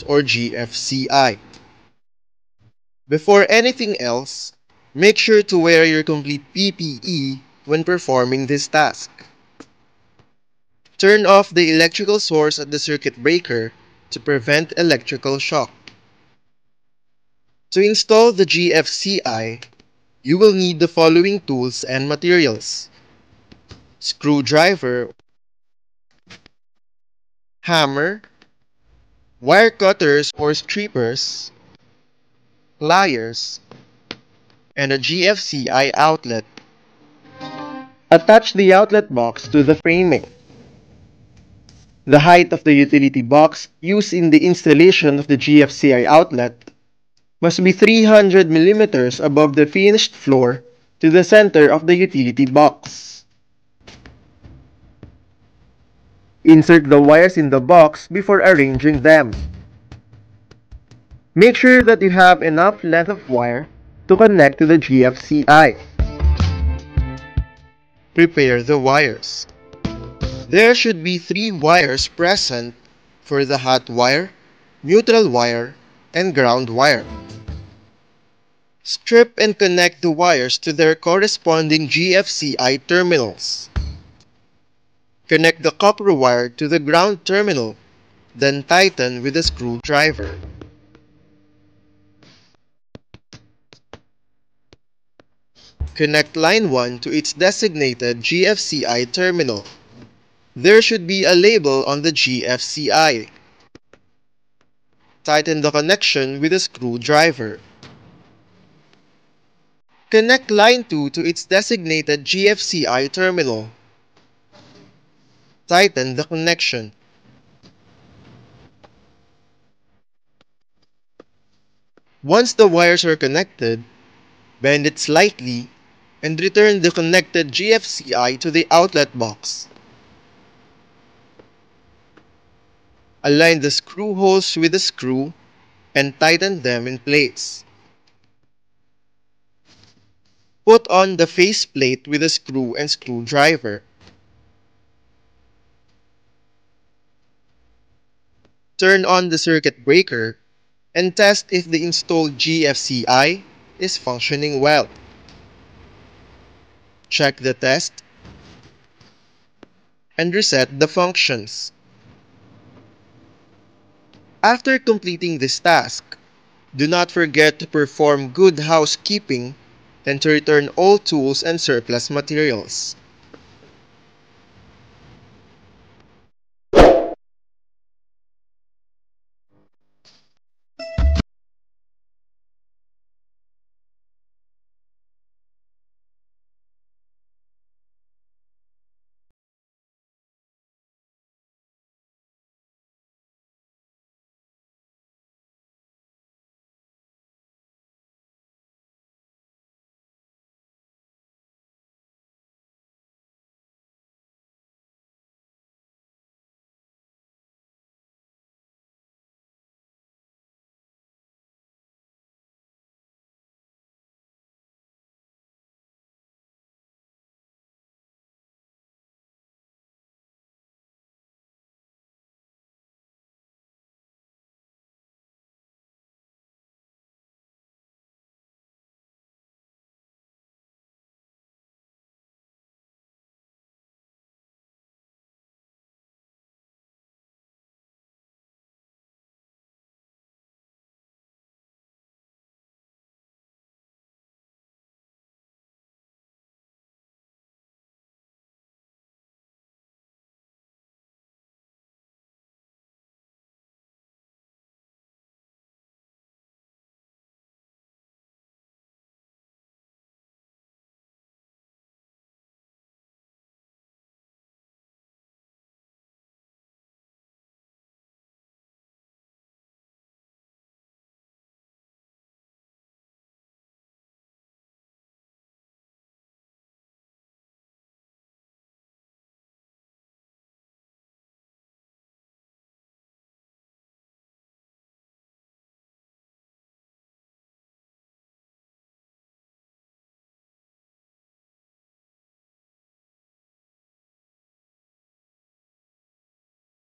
or GFCI. Before anything else, make sure to wear your complete PPE when performing this task. Turn off the electrical source at the circuit breaker to prevent electrical shock. To install the GFCI, you will need the following tools and materials: screwdriver, hammer, wire cutters or strippers, pliers, and a GFCI outlet. Attach the outlet box to the framing. The height of the utility box used in the installation of the GFCI outlet must be 300 millimeters above the finished floor to the center of the utility box. Insert the wires in the box before arranging them. Make sure that you have enough length of wire to connect to the GFCI. Prepare the wires. There should be 3 wires present for the hot wire, neutral wire, and ground wire. Strip and connect the wires to their corresponding GFCI terminals. Connect the copper wire to the ground terminal, then tighten with a screwdriver. Connect line 1 to its designated GFCI terminal. There should be a label on the GFCI. Tighten the connection with a screwdriver. Connect line 2 to its designated GFCI terminal. Tighten the connection. Once the wires are connected, bend it slightly and return the connected GFCI to the outlet box. Align the screw holes with a screw and tighten them in place. Put on the faceplate with a screw and screwdriver. Turn on the circuit breaker and test if the installed GFCI is functioning well. Check the test and reset the functions. After completing this task, do not forget to perform good housekeeping and to return all tools and surplus materials.